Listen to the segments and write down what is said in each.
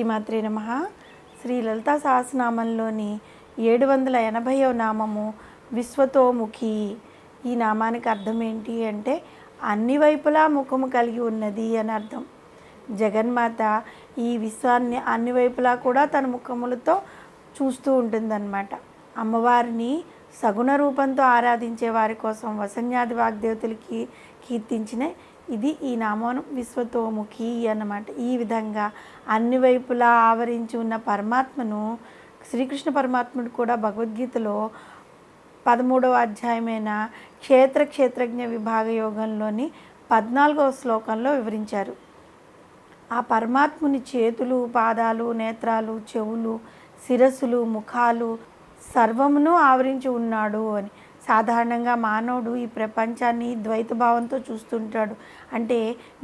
శ్రీమాత్రే నమః. శ్రీ లలితా సహస్రనామంలోని 780వ నామము విశ్వతోముఖి. ఈ నామానికి అర్థం ఏంటి అంటే అన్ని వైపులా ముఖము కలిగి ఉన్నది అని అర్థం. జగన్మాత ఈ విశ్వాన్ని అన్ని వైపులా కూడా తన ముఖములతో చూస్తూ ఉంటుందన్నమాట. అమ్మవారిని సగుణ రూపంతో ఆరాధించే వారి కోసం వసన్యాది వాగ్దేవతలకి కీర్తించిన ఇది ఈ నామం విశ్వతోముఖి అన్నమాట. ఈ విధంగా అన్ని వైపులా ఆవరించి ఉన్న పరమాత్మను శ్రీకృష్ణ పరమాత్ముడు కూడా భగవద్గీతలో 13వ అధ్యాయమైన క్షేత్రజ్ఞ విభాగ యోగంలోని 14వ శ్లోకంలో వివరించారు. ఆ పరమాత్ముని చేతులు, పాదాలు, నేత్రాలు, చెవులు, శిరస్సులు, ముఖాలు సర్వమును ఆవరించి ఉన్నాడు అని. సాధారణంగా మానవుడు ఈ ప్రపంచాన్ని ద్వైత భావంతో చూస్తుంటాడు. అంటే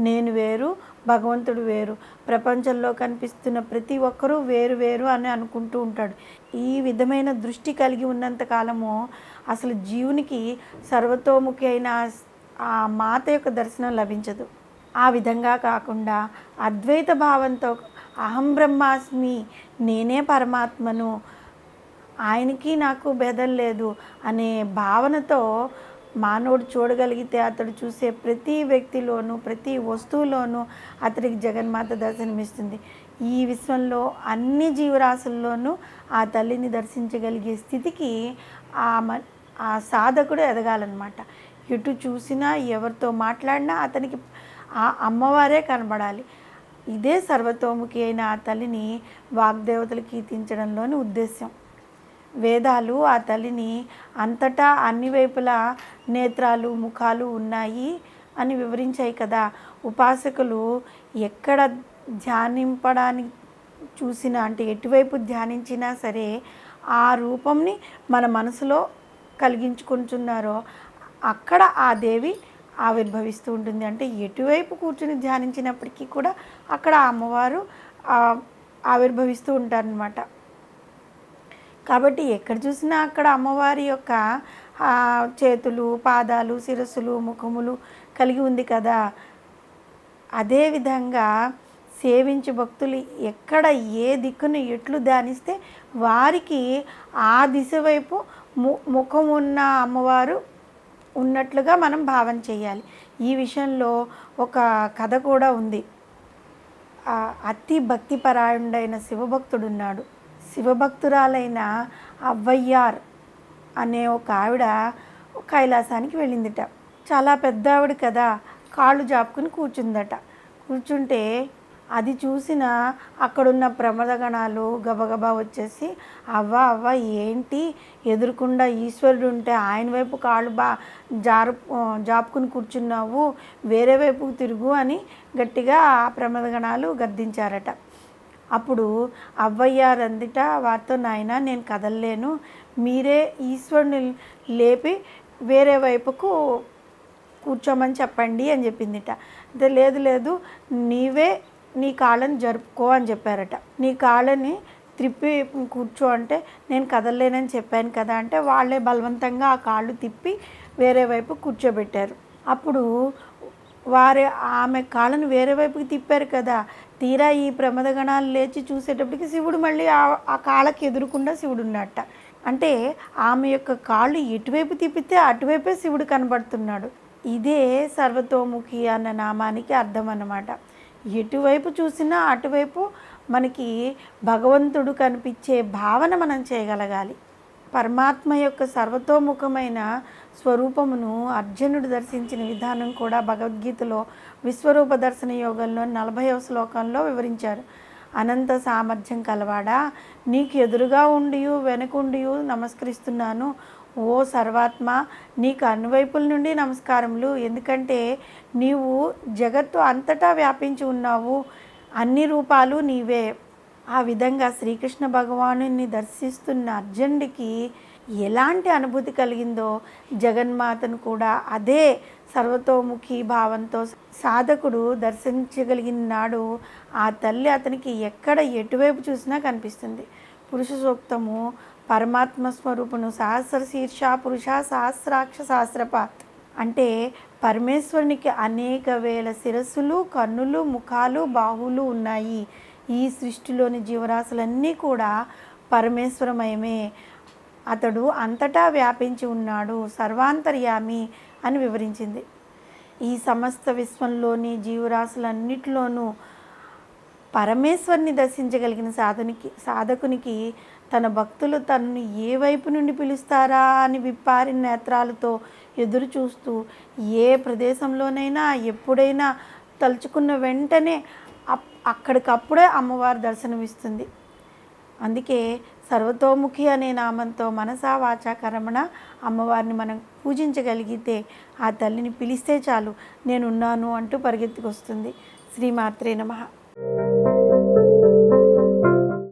నేను వేరు, భగవంతుడు వేరు, ప్రపంచంలో కనిపిస్తున్న ప్రతి ఒక్కరూ వేరు వేరు అని అనుకుంటూ ఉంటాడు. ఈ విధమైన దృష్టి కలిగి ఉన్నంత కాలము అసలు జీవునికి సర్వతోముఖి అయిన ఆ మాత యొక్క దర్శనం లభించదు. ఆ విధంగా కాకుండా అద్వైత భావంతో అహం బ్రహ్మాస్మి, నేనే పరమాత్మను, ఆయనకి నాకు భేదం లేదు అనే భావనతో మానవుడు చూడగలిగితే అతడు చూసే ప్రతి వ్యక్తిలోనూ ప్రతి వస్తువులోనూ అతడికి జగన్మాత దర్శనమిస్తుంది. ఈ విశ్వంలో అన్ని జీవరాశుల్లోనూ ఆ తల్లిని దర్శించగలిగే స్థితికి ఆ సాధకుడు ఎదగాలన్నమాట. ఎటు చూసినా ఎవరితో మాట్లాడినా అతనికి ఆ అమ్మవారే కనబడాలి. ఇదే సర్వతోముఖి అయిన ఆ తల్లిని వాగ్దేవతలు కీర్తించడంలోని ఉద్దేశ్యం. వేదాలు ఆ తల్లిని అంతటా అన్ని వైపులా నేత్రాలు, ముఖాలు ఉన్నాయి అని వివరించాయి కదా. ఉపాసకులు ఎక్కడ ధ్యానింపడానికి చూసినా, అంటే ఎటువైపు ధ్యానించినా సరే ఆ రూపంని మన మనసులో కలిగించుకుంటున్నారో అక్కడ ఆ దేవి ఆవిర్భవిస్తూ ఉంటుంది. అంటే ఎటువైపు కూర్చుని ధ్యానించినప్పటికీ కూడా అక్కడ అమ్మవారు ఆవిర్భవిస్తూ ఉంటారనమాట. కాబట్టి ఎక్కడ చూసినా అక్కడ అమ్మవారి యొక్క చేతులు, పాదాలు, శిరస్సులు, ముఖములు కలిగి ఉంది కదా. అదేవిధంగా సేవించే భక్తులు ఎక్కడ ఏ దిక్కును ఎట్లు ధ్యానిస్తే వారికి ఆ దిశ వైపు ముఖం ఉన్న అమ్మవారు ఉన్నట్లుగా మనం భావన చేయాలి. ఈ విషయంలో ఒక కథ కూడా ఉంది. అతి భక్తిపరాయణుడైన శివభక్తుడున్నాడు. శివభక్తురాలైన అవ్వయ్యార్ అనే ఒక ఆవిడ కైలాసానికి వెళ్ళిందిట. చాలా పెద్ద ఆవిడ కదా, కాళ్ళు జాపుకుని కూర్చుందట. కూర్చుంటే అది చూసిన అక్కడున్న ప్రమదగణాలు గబగబా వచ్చేసి అవ్వ ఏంటి ఎదురుకుండా ఈశ్వరుడు ఉంటే ఆయన వైపు కాళ్ళు జాపుకుని కూర్చున్నావు, వేరే వైపుకు తిరుగు అని గట్టిగా ఆ ప్రమదగణాలు గద్దించారట. అప్పుడు అవ్వయ్యారు అందిట వారితో, నాయన నేను కదలలేను, మీరే ఈశ్వరుని లేపి వేరే వైపుకు కూర్చోమని చెప్పండి అని చెప్పిందిట. అంటే లేదు నీవే నీ కాళ్ళని జరుపుకో అని చెప్పారట. నీ కాళ్ళని త్రిప్పి కూర్చో అంటే నేను కదలలేనని చెప్పాను కదా అంటే వాళ్ళే బలవంతంగా ఆ కాళ్ళు తిప్పి వేరే వైపు కూర్చోబెట్టారు. అప్పుడు ఆమె కాళ్ళను వేరే వైపుకి తిప్పారు కదా. తీరా ఈ ప్రమదగణాలు లేచి చూసేటప్పటికి శివుడు మళ్ళీ ఆ కాళ్ళకి ఎదురుకుండా శివుడు ఉన్నట్ట. అంటే ఆమె యొక్క కాళ్ళు ఎటువైపు తిప్పితే అటువైపే శివుడు కనబడుతున్నాడు. ఇదే సర్వతోముఖి అన్న నామానికి అర్థం అన్నమాట. ఎటువైపు చూసినా అటువైపు మనకి భగవంతుడు కనిపించే భావన మనం చేయగలగాలి. పరమాత్మ యొక్క సర్వతోముఖమైన స్వరూపమును అర్జునుడు దర్శించిన విధానం కూడా భగవద్గీతలో విశ్వరూప దర్శన యోగంలో 40వ శ్లోకంలో వివరించారు. అనంత సామర్థ్యం కలవాడా, నీకు ఎదురుగా ఉండి వెనకుండి నమస్కరిస్తున్నాను. ఓ సర్వాత్మ, నీకు అన్ని వైపుల నుండి నమస్కారములు. ఎందుకంటే నీవు జగత్తు అంతటా వ్యాపించి ఉన్నావు, అన్ని రూపాలు నీవే. ఆ విధంగా శ్రీకృష్ణ భగవానుని దర్శిస్తున్న అర్జునుడికి ఎలాంటి అనుభూతి కలిగిందో జగన్మాతను కూడా అదే సర్వతోముఖి భావంతో సాధకుడు దర్శించగలిగిన నాడు ఆ తల్లి అతనికి ఎక్కడ ఎటువైపు చూసినా కనిపిస్తుంది. పురుష సూక్తము పరమాత్మ స్వరూపును సహస్ర శీర్ష పురుష సహస్రాక్ష సహస్రపాత్ అంటే పరమేశ్వరునికి అనేక వేల శిరస్సులు, కన్నులు, ముఖాలు, బాహువులు ఉన్నాయి. ఈ సృష్టిలోని జీవరాశులన్నీ కూడా పరమేశ్వరమయమే. అతడు అంతటా వ్యాపించి ఉన్నాడు, సర్వాంతర్యామి అని వివరించింది. ఈ సమస్త విశ్వంలోని జీవరాశులన్నిటిలోనూ పరమేశ్వరుని దర్శించగలిగిన సాధకునికి తన భక్తులు తనను ఏ వైపు నుండి పిలుస్తారా అని విప్పారిన నేత్రాలతో ఎదురు చూస్తూ ఏ ప్రదేశంలోనైనా ఎప్పుడైనా తలుచుకున్న వెంటనే అక్కడికప్పుడే అమ్మవారు దర్శనమిస్తుంది. అందుకే సర్వతోముఖి అనే నామంతో మనసా వాచా కర్మణ అమ్మవారిని మనం పూజించగలిగితే, ఆ తల్లిని పిలిస్తే చాలు నేనున్నాను అంటూ పరిగెత్తుకొస్తుంది. శ్రీమాత్రే నమః.